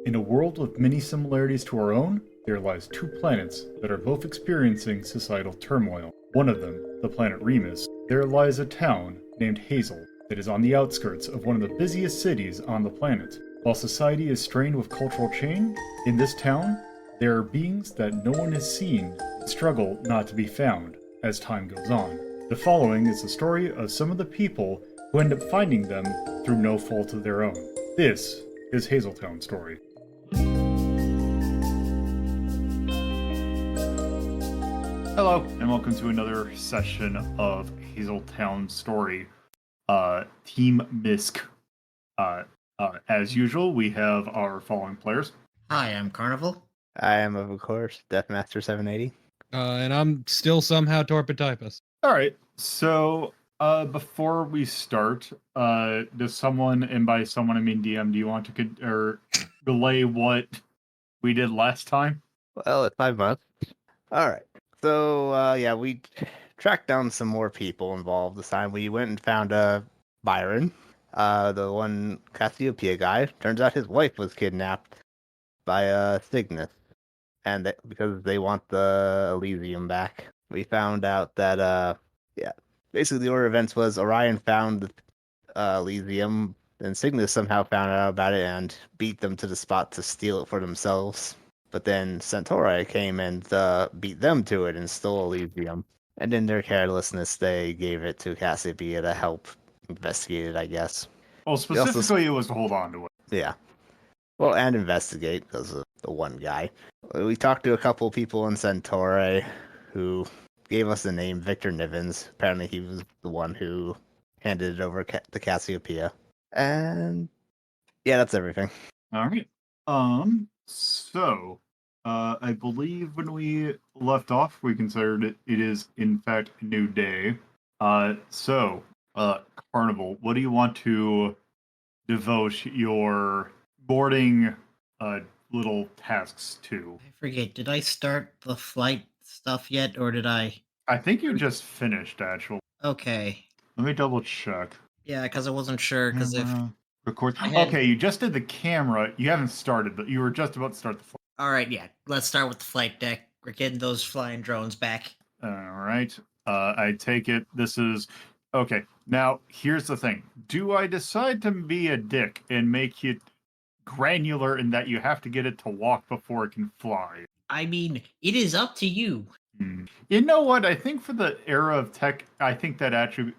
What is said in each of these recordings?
In a world with many similarities to our own, there lies two planets that are both experiencing societal turmoil. One of them, the planet Remus, there lies a town named Hazel that is on the outskirts of one of the busiest cities on the planet. While society is strained with cultural change, in this town, there are beings that no one has seen and struggle not to be found as time goes on. The following is the story of some of the people who end up finding them through no fault of their own. This is Hazeltown Story. Hello, and welcome to another session of Hazeltown Story. Team MISC. As usual, we have our following players. Hi, I'm Carnival. I am, of course, Deathmaster 780. And I'm still somehow TorpidTypist. All right, so before we start, does someone, and by someone I mean DM, do you want to relay what we did last time? Well, it's 5 months. All right. So, we tracked down some more people involved this time. We went and found Byron, the one Cassiopeia guy. Turns out his wife was kidnapped by Cygnus, and because they want the Elysium back. We found out that, basically the order of events was Orion found the Elysium, and Cygnus somehow found out about it and beat them to the spot to steal it for themselves. But then Centauri came and beat them to it and stole Elysium. And in their carelessness, they gave it to Cassiopeia to help investigate it, I guess. Well, specifically, it was to hold on to it. Yeah. Well, and investigate, because of the one guy. We talked to a couple people in Centauri who gave us the name Victor Nivens. Apparently, he was the one who handed it over to Cassiopeia. And yeah, that's everything. All right. So, I believe when we left off, we considered it is, in fact, a new day. So, Carnival, what do you want to devote your boarding little tasks to? I forget, did I start the flight stuff yet, or did I? I think you just finished, actually. Okay. Let me double check. Yeah, because I wasn't sure, because if... Record. I had- Okay, you just did the camera. You haven't started, but you were just about to start the flight. Alright, yeah, let's start with the flight deck. We're getting those flying drones back. All right. I take it this is... Okay, now, here's the thing. Do I decide to be a dick and make it granular in that you have to get it to walk before it can fly? I mean, it is up to you. You know what? I think for the era of tech, I think that actually...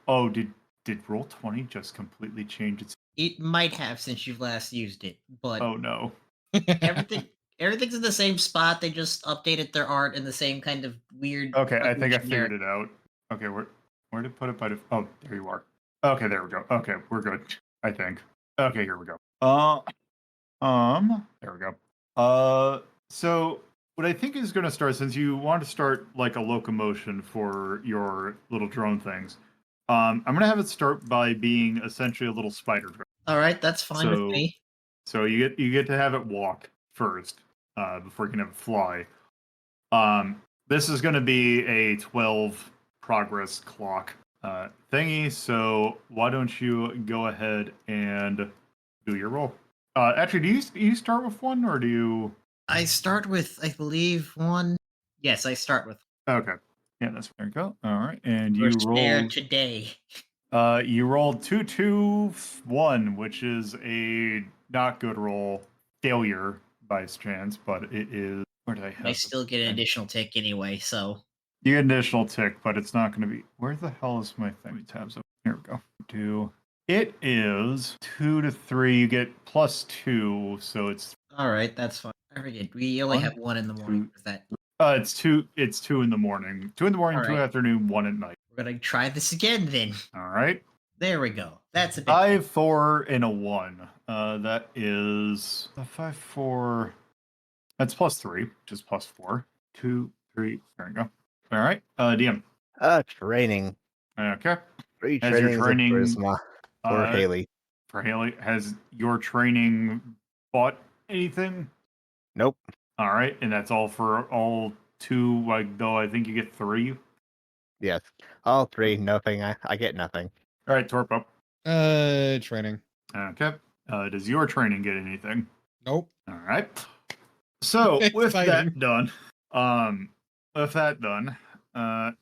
Oh, did Roll20 just completely change its... It might have since you've last used it, but Oh, no. everything's in the same spot. They just updated their art in the same kind of weird... Okay, I think I figured it out. Okay, where did it put it by the... Oh, there you are. Okay, there we go. Okay, we're good, I think. Okay, here we go. There we go. So what I think is going to start, since you want to start like a locomotion for your little drone things, I'm going to have it start by being essentially a little spider drone. Alright, that's fine with me. So you get to have it walk first, before you can have it fly. This is going to be a 12 progress clock thingy, so why don't you go ahead and do your roll? Actually, do you start with one, or do you... I start with, I believe, one. Yes, I start with... Okay. Yeah, there you go. All right, and you We're there rolled... today. You rolled 2-2-1, which is a not good roll. Failure by chance, but it is... Where did I have I still get an additional tick anyway, so... You get an additional tick, but it's not going to be... Where the hell is my thing? Tabs up. Here we go. It is 2 to 3. You get +2, so it's... Alright, that's fine. I forget. We only have 1 in the morning with that. It's 2 in the morning. 2 in the morning, All 2 right. afternoon, 1 at night. We're gonna try this again then. All right. There we go. That's a bit... 5, 4, and a 1. That is a 5, 4. That's +3, which is +4. 2, 3. There you go. All right. DM. Training. Okay. Free Has your training training, is a charisma for Haley. For Haley, has your training bought anything? Nope. All right, and that's all for all 2. Like, though, I think you get 3. Yes. All 3, nothing. I get nothing. All right, Torpo. Training. Okay. Does your training get anything? Nope. All right. So with Exciting. that done,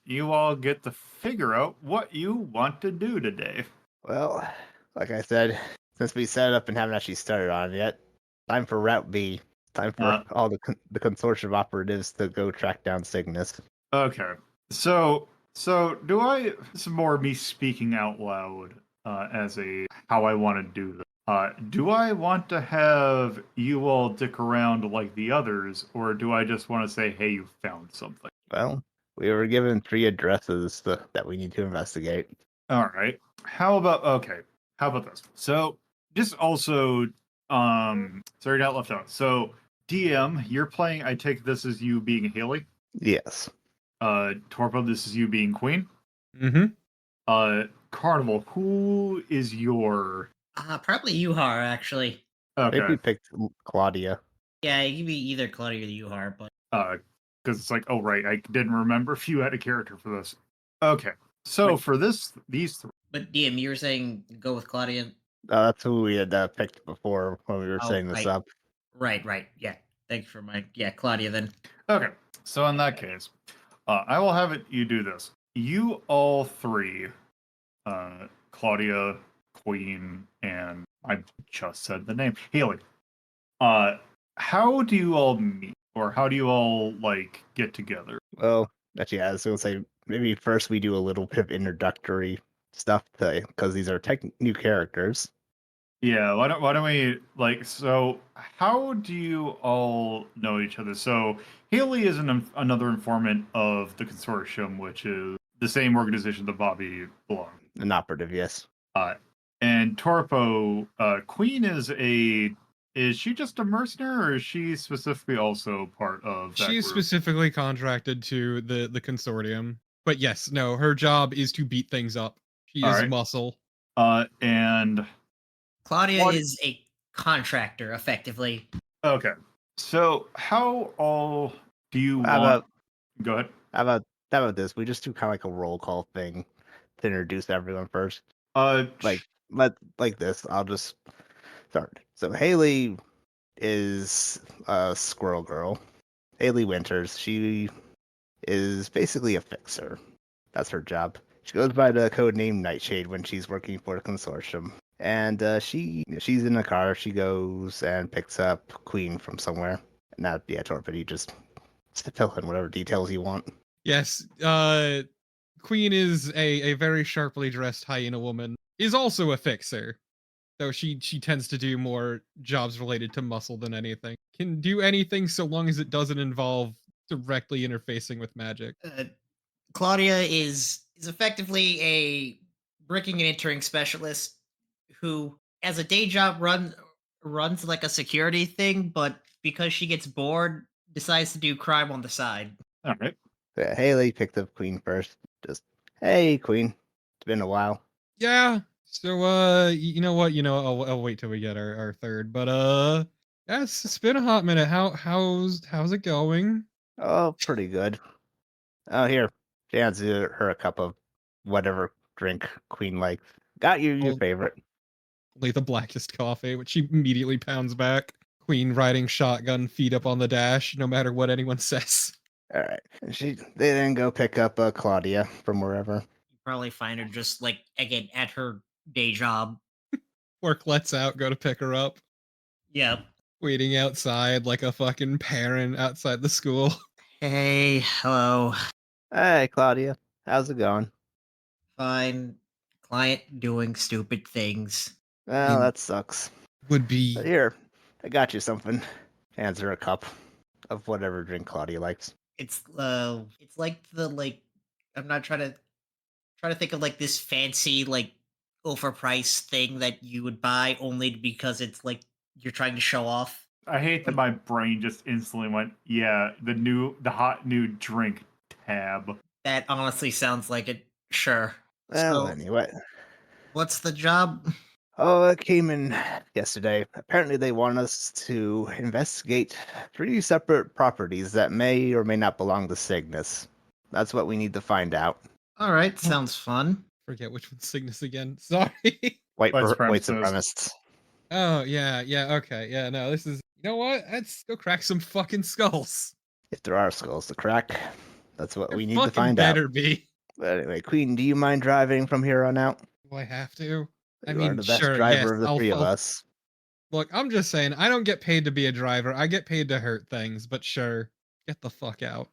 you all get to figure out what you want to do today. Well, like I said, since we set it up and haven't actually started on it yet, time for Route B. Time for all the consortium operatives to go track down Cygnus. Okay. So do I? This is more me speaking out loud as a how I want to do this. Do I want to have you all dick around like the others, or do I just want to say, "Hey, you found something"? Well, we were given 3 addresses that we need to investigate. All right. How about this? So just also sorry not left out. So DM, you're playing. I take this as you being Haley. Yes. Torpo, this is you being Queen. Mm-hmm. Carnival, who is your? Probably Yuhar, actually. I think we Okay. picked Claudia. Yeah, it could be either Claudia or Yuhar, but Because it's like, oh right, I didn't remember if you had a character for this. Okay. So Wait. for these 3. but DM, you were saying go with Claudia. That's who we had picked before when we were Oh, setting this right. up. Right. Yeah. Thanks for Claudia then. Okay. So in that case, I will have it. You do this. You all 3, Claudia, Queen, and I just said the name, Haley. How do you all meet, or how do you all like get together? Well, actually, I was going to say maybe first we do a little bit of introductory stuff because these are new characters. Yeah, why don't we like so? How do you all know each other? So Haley is another informant of the consortium, which is the same organization that Bobby belongs. An operative, yes. And Torpo, Queen is she just a mercenary, or is she specifically also part of that She's group? specifically contracted to the consortium. But yes, no, her job is to beat things up. She All is right. muscle. And Claudia What- is a contractor, effectively. okay. So how all do you How want? about Go ahead. how about this? We just do kind of like a roll call thing to introduce everyone first. Like this. I'll just start. So Haley is a squirrel girl. Haley Winters. She is basically a fixer. That's her job. She goes by the code name Nightshade when she's working for the consortium. And she's in the car. She goes and picks up Queen from somewhere. And that, yeah, Torpid, you just fill in whatever details you want. Yes, Queen is a very sharply dressed hyena woman. Is also a fixer, though she tends to do more jobs related to muscle than anything. Can do anything so long as it doesn't involve directly interfacing with magic. Claudia is effectively a bricking and entering specialist who, as a day job, runs like a security thing, but because she gets bored, decides to do crime on the side. All right. Yeah, Haley picked up Queen first. Just, hey, Queen. It's been a while. Yeah. So you know what? I'll wait till we get our third. But yeah, it's been a hot minute. How's it going? Oh, pretty good. Oh, here. She hands her a cup of whatever drink Queen likes. Got you your Oh. favorite. Only the blackest coffee, which she immediately pounds back. Queen riding shotgun, feet up on the dash, no matter what anyone says. All right. They then go pick up Claudia from wherever. You probably find her just like again at her day job. Work lets out, go to pick her up. Yep. Waiting outside like a fucking parent outside the school. Hey, hello. Hey, Claudia. How's it going? Fine. Client doing stupid things. Well, that sucks. Would be But here, I got you something. Hands her a cup of whatever drink Claudia likes. It's like I'm not trying to think of like this fancy like overpriced thing that you would buy only because it's like you're trying to show off. I hate that my brain just instantly went, yeah, the hot new drink tab. That honestly sounds like it. Sure. Well, So, anyway. what's the job? Oh, it came in yesterday. Apparently, they want us to investigate 3 separate properties that may or may not belong to Cygnus. That's what we need to find out. All right, sounds fun. forget which one's Cygnus again. Sorry. White White supremacists. supremacists. Oh yeah, okay, yeah. No, this is You know what? Let's go crack some fucking skulls. If there are skulls to crack, that's what There we need to fucking find out. better be. But anyway, Queen, do you mind driving from here on out? Do I have to? I You are mean, the best sure, driver yes. of the three of us. Look, I'm just saying, I don't get paid to be a driver. I get paid to hurt things, but sure, get the fuck out.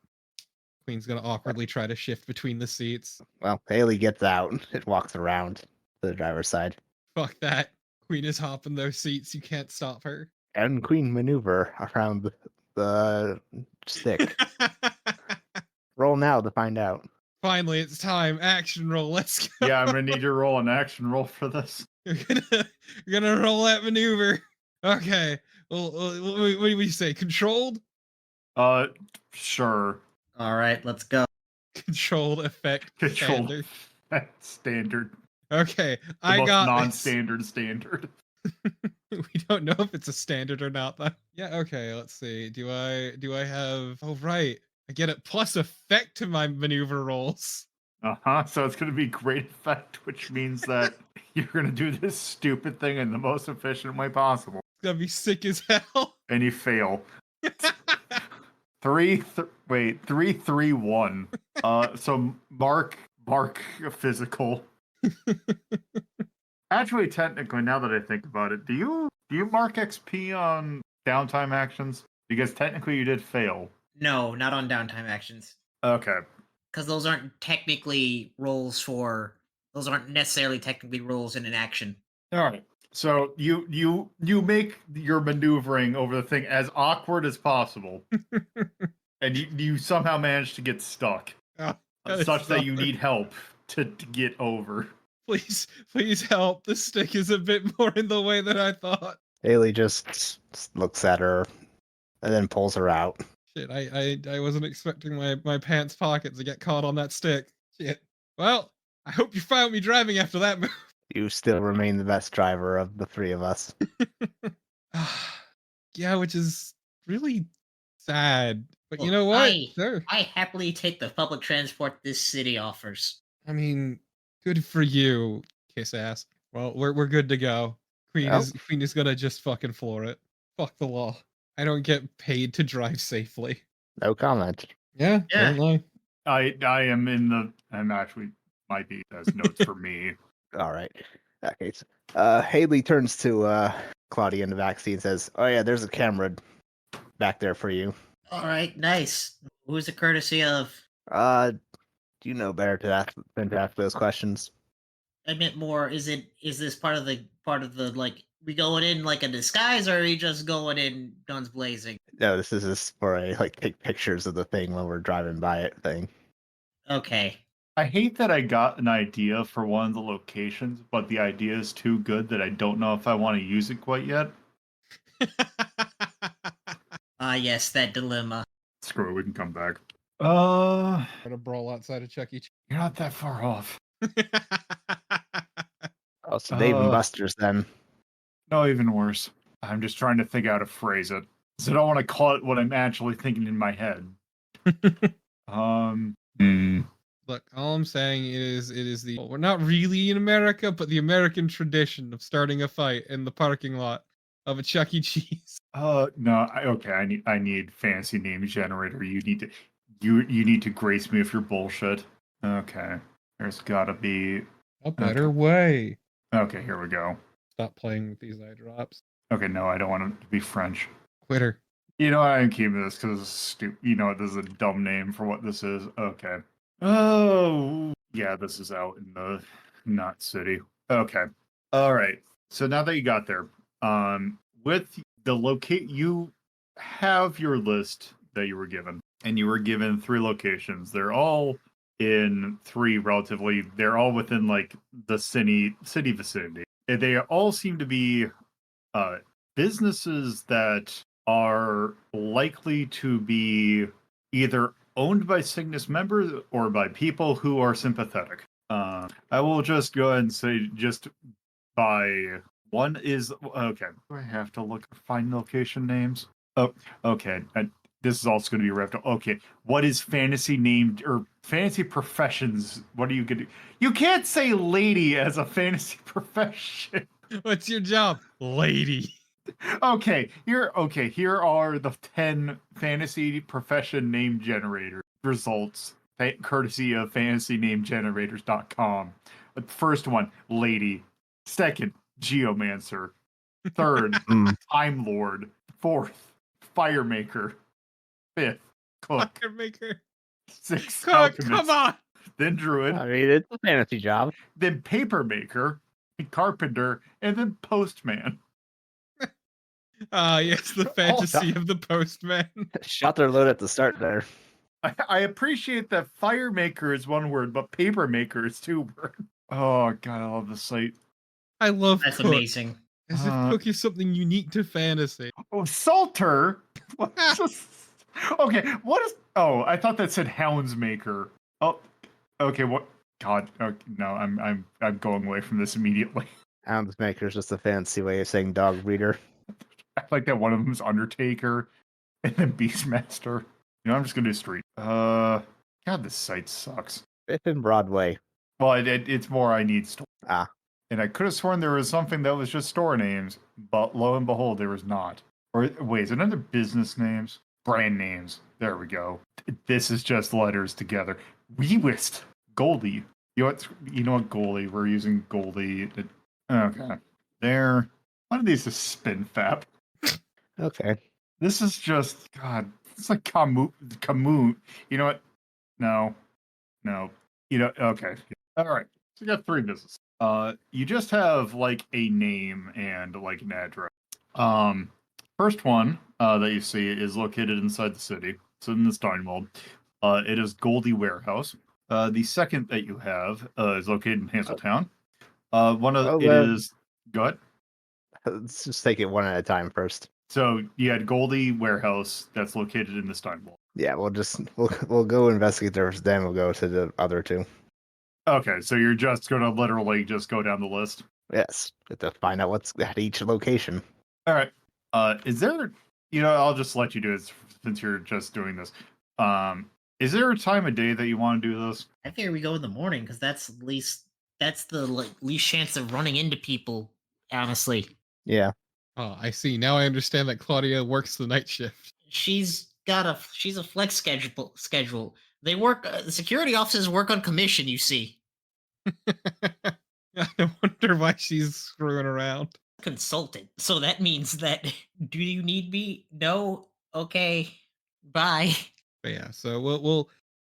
Queen's gonna awkwardly try to shift between the seats. Well, Haley gets out and walks around to the driver's side. Fuck that. Queen is hopping those seats. You can't stop her. And Queen maneuver around the stick. Roll now to find out. Finally, it's time. Action roll. Let's go. Yeah, I'm gonna need you to roll an action roll for this. You're gonna roll that maneuver. Okay. Well, what do we say? Controlled? Sure. All right, let's go. Controlled effect Controlled standard. standard. Okay, The I most got non-standard standard. We don't know if it's a standard or not though. Yeah, okay, let's see. Do I have oh right. I get it plus effect to my maneuver rolls. So it's gonna be great effect, which means that you're gonna do this stupid thing in the most efficient way possible. It's gonna be sick as hell. And you fail. 3-3-1. So mark a physical. Actually, technically, now that I think about it, do you mark XP on downtime actions? Because technically you did fail. No, not on downtime actions. Okay. Because those aren't technically roles for. Those aren't necessarily technically roles in an action. All right. So you make your maneuvering over the thing as awkward as possible, and you somehow manage to get stuck, such that you need help to get over. Please help. The stick is a bit more in the way than I thought. Haley just looks at her and then pulls her out. Shit, I wasn't expecting my pants pocket to get caught on that stick. Shit. Well, I hope you found me driving after that move. You still remain the best driver of the three of us. Yeah, which is really sad. But you know what? Sure. I happily take the public transport this city offers. I mean, good for you, kiss ass. Well, we're good to go. Queen is gonna just fucking floor it. Fuck the law. I don't get paid to drive safely. No comment. Yeah. Don't lie. I am in the. I'm actually might be as notes for me. All right. That case. Haley turns to Claudia in the backseat and says, "Oh yeah, there's a camera back there for you." All right, nice. Who's the courtesy of? Do you know better than to ask those questions? I meant more. Is this part of the like we going in like a disguise, or are we just going in guns blazing? No, this is just for a take pictures of the thing when we're driving by it thing. Okay. I hate that I got an idea for one of the locations, but the idea is too good that I don't know if I want to use it quite yet. Yes, that dilemma. Screw it, we can come back. Gonna brawl outside of Chuck E. Cheese. You're not that far off. Oh, so Dave and Buster's then. No, even worse. I'm just trying to think how to phrase it. So I don't want to call it what I'm actually thinking in my head. Look, all I'm saying is it is the we're not really in America, but the American tradition of starting a fight in the parking lot of a Chuck E. Cheese. No, I need fancy name generator. You need to grace me with your bullshit. Okay. There's gotta be a better way. Okay, here we go. Stop playing with these eye drops. Okay, no, I don't want it to be French. Quitter. You know, I'm keeping this because it's stupid. You know, this is a dumb name for what this is. Okay. Oh, yeah, this is out in the not city. Okay. All right. So now that you got there, with the you have your list that you were given, and you were given 3 locations. They're all in 3 relatively. They're all within like the city vicinity. And they all seem to be businesses that are likely to be either owned by Cygnus members or by people who are sympathetic. I will just go ahead and say just by one is okay. Do I have to find location names? Oh, okay. This is also going to be wrapped up. Okay, what is fantasy named or fantasy professions? What are you going to? You can't say lady as a fantasy profession. What's your job, lady? Okay, here are the 10 fantasy profession name generator results, courtesy of fantasynamegenerators.com. First one, lady. Second, geomancer. Third, Mm. time lord. Fourth, firemaker. Fifth, cook. Maker. Sixth, Come alchemist. on. Then druid. I mean, it's a fantasy job. Then paper maker, carpenter, and then postman. Ah, yes, the fantasy of the postman. Shot their load at the start there. I appreciate that fire maker is one word, but paper maker is two words. Oh god, I love the site. I love That's Cook. amazing. As if Cook is something unique to fantasy. Oh, Salter. Okay, what is? Oh, I thought that said hounds maker. Oh, okay. What? God, okay, no, I'm going away from this immediately. Houndsmaker is just a fancy way of saying dog breeder. I like that one of them is Undertaker, and then Beastmaster. You know, I'm just gonna do street. God, this site sucks. Fifth and Broadway. Well, it's more I need store. Ah. And I could have sworn there was something that was just store names, but lo and behold, there was not. Or wait, is it under business names? Brand names. There we go. This is just letters together. Wewist. Goldie. You know what, Goldie? We're using Goldie. Okay. There. One of these is SpinFap. Okay. This is just, God, it's like Kamut. You know what? No. You know, okay. All right. So you got 3 businesses. You just have like a name and like an address. First one that you see is located inside the city. It's in the Steinwald. It is Goldie Warehouse. The second that you have is located in Hazeltown. Go ahead. Let's just take it one at a time first. So you had Goldie Warehouse that's located in the Steinwald. Yeah, we'll go investigate there first, then we'll go to the other 2. Okay, so you're just gonna literally just go down the list. Yes, we have to find out what's at each location. All right. Is there? I'll just let you do it since you're just doing this. Is there a time of day that you want to do this? I figure we go in the morning because that's the least chance of running into people. Honestly, Yeah. Oh, I see. Now I understand that Claudia works the night shift. she's a flex schedule. They work. The security officers work on commission. You see, I wonder why she's screwing around. consultant. So that means that do you need me? No. Okay. Bye. But yeah, so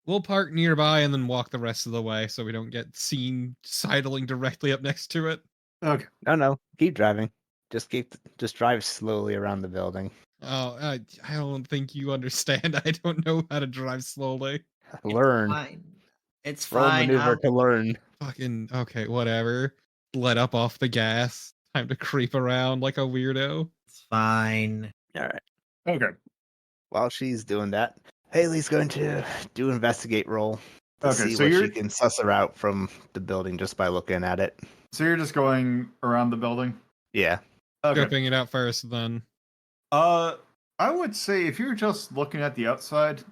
we'll park nearby and then walk the rest of the way so we don't get seen sidling directly up next to it. Okay. No, keep driving. Just drive slowly around the building. Oh, I don't think you understand. I don't know how to drive slowly. Learn. It's Roll fine. maneuver to learn. Fucking okay, whatever. Let up off the gas. Time to creep around like a weirdo. It's fine. All right. Okay. While she's doing that, Haley's going to do investigate roll to Okay, see so what you're- she can suss her out from the building just by looking at it. So you're just going around the building? Yeah. Okay. Scoping it out first, then. I would say if you're just looking at the outside,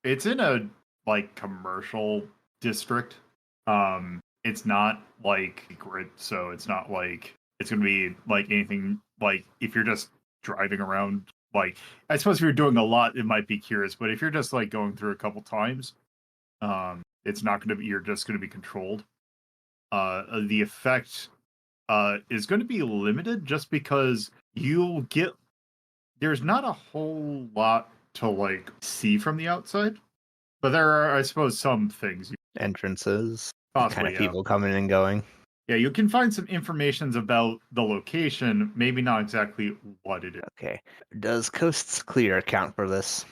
it's in a like commercial district. It's not like secret, so it's not like it's gonna be like anything like if you're just driving around. Like I suppose if you're doing a lot, it might be curious, but if you're just like going through a couple times, it's not gonna be. You're just gonna be controlled. The effect is going to be limited just because you'll get. There's not a whole lot to like see from the outside, but there are, I suppose, some things. Entrances. Possibly, Kind of yeah. people coming and going. Yeah, you can find some information about the location, maybe not exactly what it is. Okay. Does coasts clear count for this?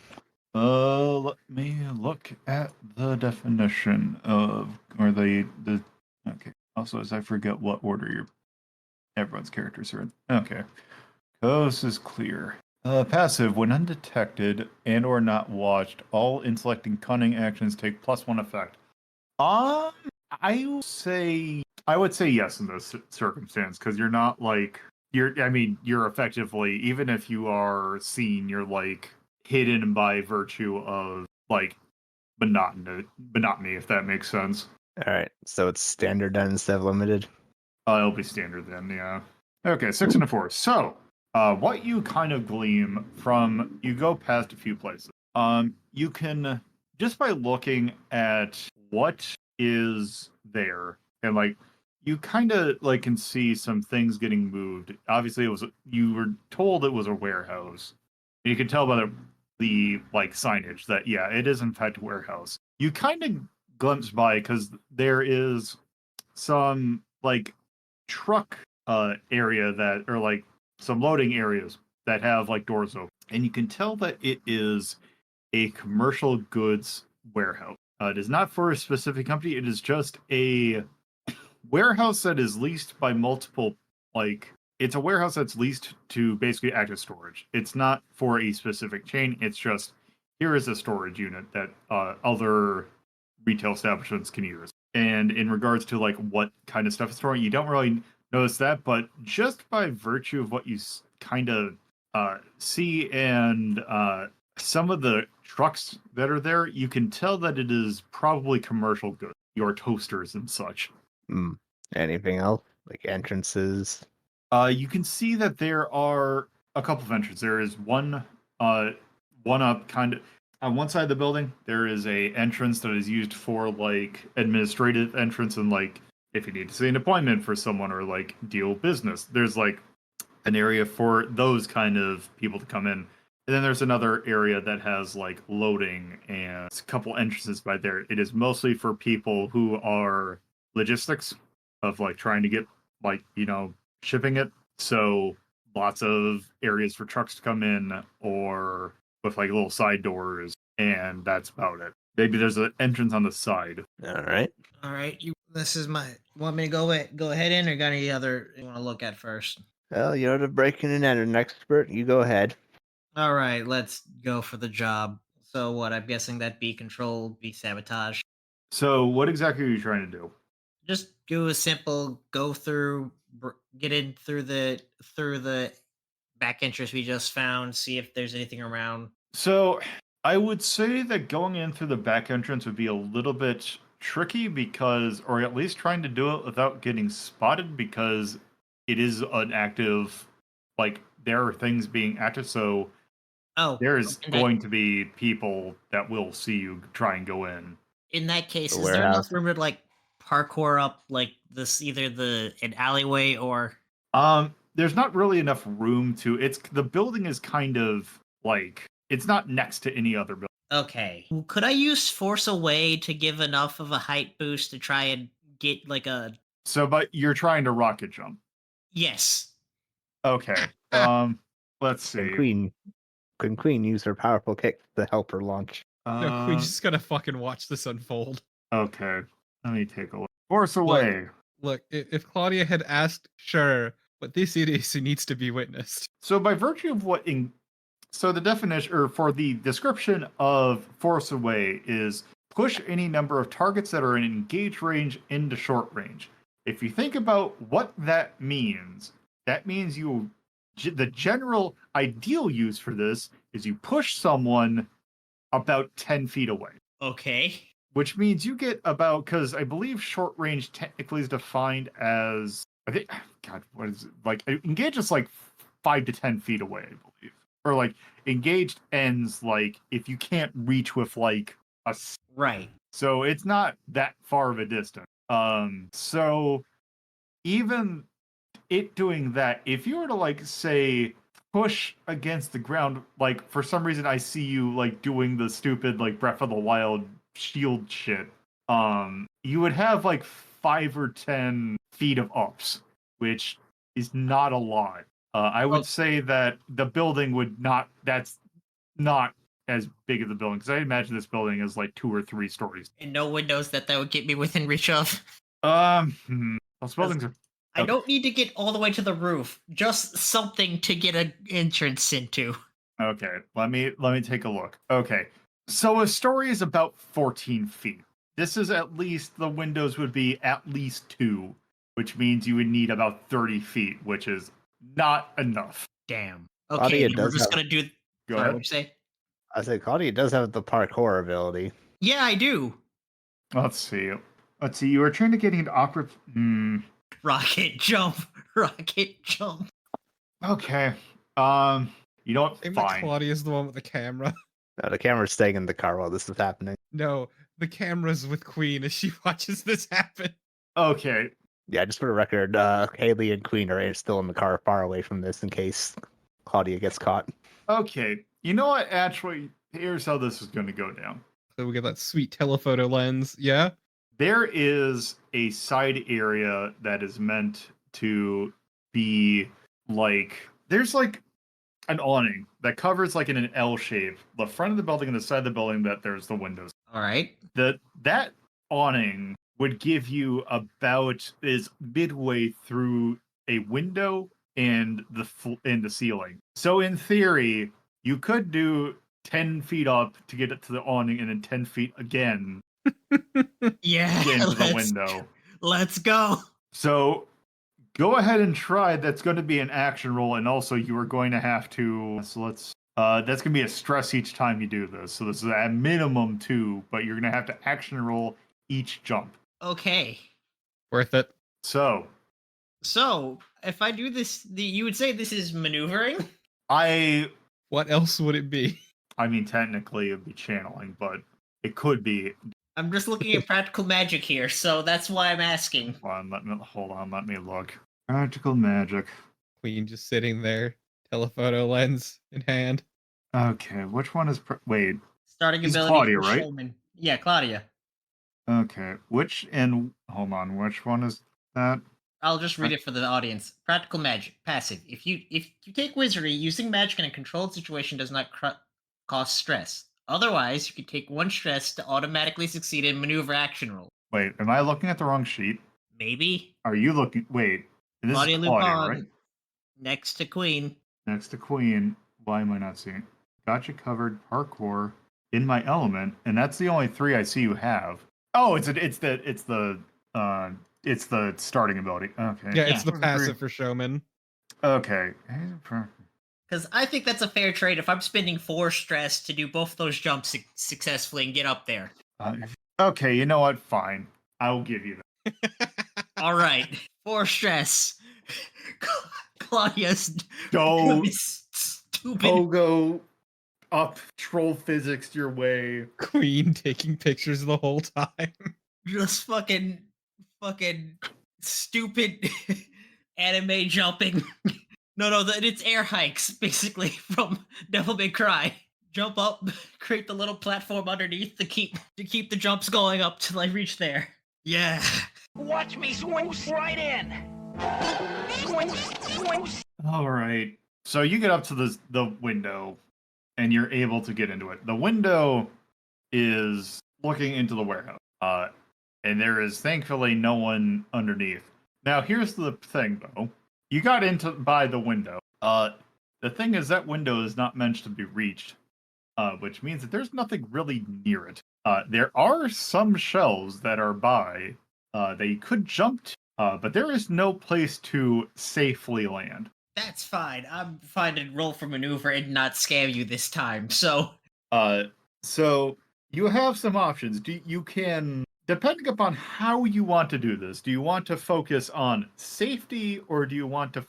Let me look at the definition of or the okay. Also, as I forget what order everyone's characters are in. Okay. Coast is clear. Passive, when undetected and or not watched, all intellect and cunning actions take +1 effect. I would say yes in this circumstance because you're not like you're effectively, even if you are seen, you're like hidden by virtue of like monotony, if that makes sense. All right. So it's standard then instead of limited. It'll be standard then, yeah. Okay, 6 and a 4. So, what you kind of glean from you go past a few places. You can just by looking at what is there and like you kind of like can see some things getting moved. Obviously, you were told it was a warehouse. And you can tell by the like signage that yeah, it is in fact a warehouse. You kind of glimpse by because there is some like truck area that or like some loading areas that have like doors open, and you can tell that it is a commercial goods warehouse. It is not for a specific company. It is just a warehouse that is leased by multiple like it's a warehouse that's leased to basically act as storage. It's not for a specific chain. It's just here is a storage unit that other retail establishments can use. And in regards to like what kind of stuff is storing, you don't really notice that, but just by virtue of what you kind of see and some of the trucks that are there, you can tell that it is probably commercial goods, your toasters and such. Anything else? Like entrances? You can see that there are a couple of entrances. There is one up kind of on one side of the building. There is a entrance that is used for like administrative entrance and like if you need to see an appointment for someone or like deal business. There's like an area for those kind of people to come in. And then there's another area that has like loading and a couple entrances by there. It is mostly for people who are logistics of like trying to get like, shipping it. So lots of areas for trucks to come in or with like little side doors, and that's about it. Maybe there's an entrance on the side. All right. This is my. Want me to go ahead in, or got any other you want to look at first? Well, you're the breaking and entering expert. You go ahead. All right, let's go for the job. So what? I'm guessing that be control, be sabotage. So what exactly are you trying to do? Just do a simple go through, get in through the back entrance we just found. See if there's anything around. So I would say that going in through the back entrance would be a little bit tricky because, or at least trying to do it without getting spotted because it is an active, like there are things being active. So there's going to be people that will see you try and go in. In that case, is there enough room to like parkour up like this, either an alleyway or? There's not really enough room to. The building is kind of like it's not next to any other building. Okay. Could I use force away to give enough of a height boost to try and get like a? So, but you're trying to rocket jump. Yes. Okay. Let's see. Can Queen use her powerful kick to help her launch? No, we just gotta fucking watch this unfold. Okay. Let me take a look. Force away. Look, if Claudia had asked, sure, but this idiocy needs to be witnessed. So by virtue of so the definition, or for the description of force away is push any number of targets that are in engage range into short range. If you think about what that means the general ideal use for this is you push someone about 10 feet away. Okay. Which means you get about, because I believe short range technically is defined as, I think, God, what is it? Like, engage is like 5 to 10 feet away, I believe. Or like, engaged ends like if you can't reach with like a. Right. So it's not that far of a distance. So even it doing that, if you were to like say push against the ground, like for some reason I see you like doing the stupid like Breath of the Wild shield shit, you would have like 5 or 10 feet of ups, which is not a lot. I would say that the building that's not as big of the building, because I imagine this building is like 2 or 3 stories. And no windows that would get me within reach of. Those buildings are. I don't need to get all the way to the roof. Just something to get an entrance into. Okay, let me take a look. Okay, so a story is about 14 feet. This is the windows would be at least 2, which means you would need about 30 feet, which is not enough. Damn. Okay, we're just gonna do. Go ahead. What'd you say? I said Claudia does have the parkour ability. Yeah, I do. Let's see. You are trying to get into awkward. Rocket jump. Rocket jump. Okay. You know what? I think that Fine. Claudia's the one with the camera. No, the camera's staying in the car while this is happening. No, the camera's with Queen as she watches this happen. Okay. Yeah, just for the record, Haley and Queen are still in the car far away from this in case Claudia gets caught. Okay. You know what? Actually, here's how this is going to go down. So we get that sweet telephoto lens. Yeah? There is a side area that is meant to be like, there's like an awning that covers like in an L shape, the front of the building and the side of the building that there's the windows. All right. That awning would give you about is midway through a window and the ceiling. So in theory, you could do 10 feet up to get it to the awning and then 10 feet again Yeah. to get into the window. Let's go. So go ahead and try. That's going to be an action roll, and also you are going to have to. So let's. That's going to be a stress each time you do this. So this is at minimum 2, but you're going to have to action roll each jump. Okay. Worth it. So if I do this, you would say this is maneuvering? What else would it be? I mean, technically it'd be channeling, but it could be. I'm just looking at practical magic here, so that's why I'm asking. Hold on, let me look. Practical magic. Queen just sitting there, telephoto lens in hand. Okay, which one is? Wait. Starting It's ability. Claudia, for right? Showman. Yeah, Claudia. Okay, hold on, which one is that? I'll just read it for the audience. Practical magic, passive. If you take wizardry, using magic in a controlled situation does not cause stress. Otherwise, you can take 1 stress to automatically succeed in maneuver action roll. Wait, am I looking at the wrong sheet? Maybe. Are you looking? Wait, this Claudia is Claudia, Lupin, right? next to Queen. Next to Queen. Why am I not seeing? Gotcha covered. Parkour. In my element, and that's the only 3 I see you have. Oh, it's the starting ability. Okay. Yeah, it's the passive for Showman. Okay. Because I think that's a fair trade if I'm spending 4 stress to do both those jumps successfully and get up there. Okay, you know what? Fine. I'll give you that. All right. 4 stress. Claudia's stupid. Pogo up troll physics your way. Queen taking pictures the whole time. Just fucking stupid anime jumping. No, it's air hikes, basically, from Devil May Cry. Jump up, create the little platform underneath to keep the jumps going up till I reach there. Yeah. Watch me swoosh right in. Swoosh. All right. So you get up to the window, and you're able to get into it. The window is looking into the warehouse, and there is thankfully no one underneath. Now, here's the thing, though. You got into by the window. The thing is that window is not meant to be reached, which means that there's nothing really near it. There are some shelves that are by that you could jump to, but there is no place to safely land. That's fine. I'm fine to roll for maneuver and not scam you this time. So you have some options. You can, depending upon how you want to do this, do you want to focus on safety or do you want to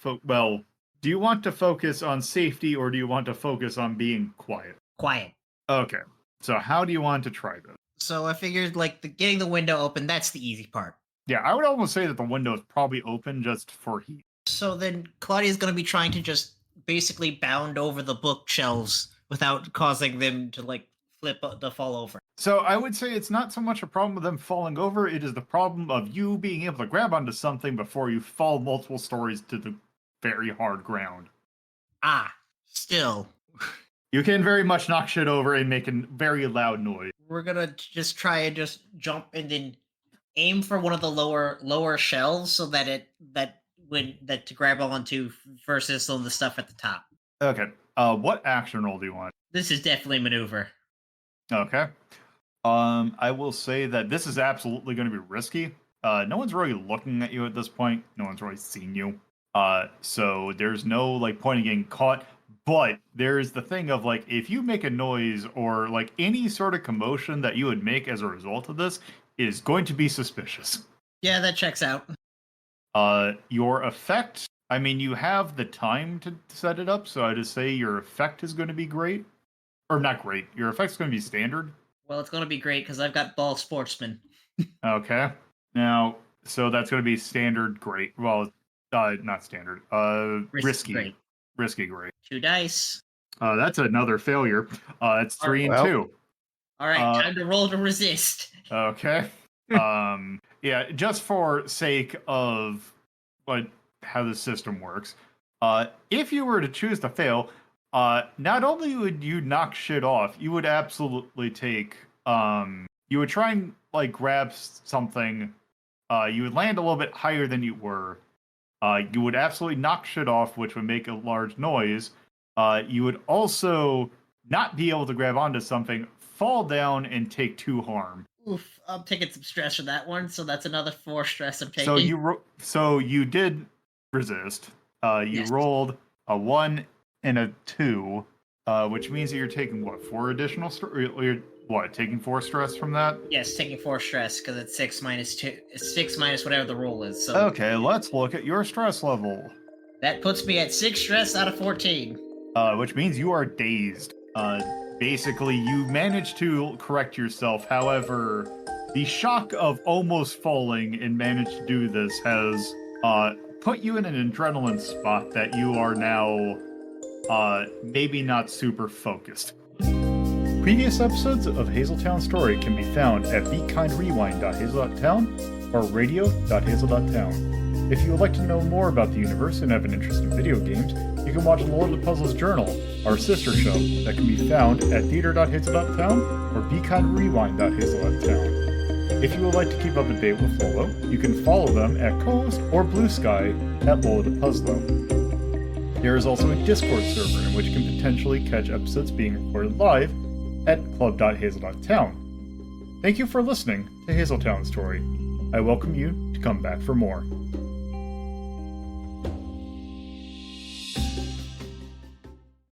do you want to focus on safety or do you want to focus on being quiet? Quiet. Okay. So how do you want to try this? So I figured getting the window open, that's the easy part. Yeah, I would almost say that the window is probably open just for heat. So then Claudia's going to be trying to just basically bound over the bookshelves without causing them to fall over. So I would say it's not so much a problem with them falling over, it is the problem of you being able to grab onto something before you fall multiple stories to the very hard ground. Still. You can very much knock shit over and make a very loud noise. We're going to just try and just jump and then aim for one of the lower shelves so that to grab onto versus some of the stuff at the top. Okay. What action roll do you want? This is definitely maneuver. Okay. I will say that this is absolutely going to be risky. No one's really looking at you at this point. No one's really seen you. So there's no point in getting caught. But there's the thing of if you make a noise or any sort of commotion that you would make as a result of this is going to be suspicious. Yeah, that checks out. Your effect, I mean, you have the time to set it up, so I just say your effect is going to be great. Or not great. Your effect's going to be standard. Well, it's going to be great because I've got ball sportsman. Okay. Now, so that's going to be standard great. Well, not standard. Risky. Great. Risky great. 2 dice. That's another failure. It's 3 and 2. All right, time to roll to resist. Okay. Yeah, just for sake of how the system works, if you were to choose to fail, not only would you knock shit off, you would absolutely take, you would try and, like, grab something, you would land a little bit higher than you were, you would absolutely knock shit off, which would make a large noise, you would also not be able to grab onto something, fall down, and take 2 harm. Oof, I'm taking some stress for that one, so that's another 4 stress I'm taking. So you did resist, Yes. rolled a 1 and a 2, which means that you're taking, 4 additional stress? Taking 4 stress from that? Yes, taking 4 stress, because it's 6 minus 2. It's 6 minus whatever the roll is. So Okay, let's look at your stress level. that puts me at 6 stress out of 14. Which means you are dazed. Basically, you managed to correct yourself. However, the shock of almost falling and managed to do this has put you in an adrenaline spot that you are now maybe not super focused. Previous episodes of Hazeltown Story can be found at bekindrewind.hazel.town or radio.hazel.town. If you would like to know more about the universe and have an interest in video games, you can watch LoloDePuzlo's Journal, our sister show, that can be found at theater.hazel.town or bekindrewind.hazel.town. If you would like to keep up to date with Lolo, you can follow them at cohost or BlueSky at LoloDePuzlo. There is also a Discord server in which you can potentially catch episodes being recorded live at club.hazel.town. Thank you for listening to Hazeltown Story. I welcome you to come back for more.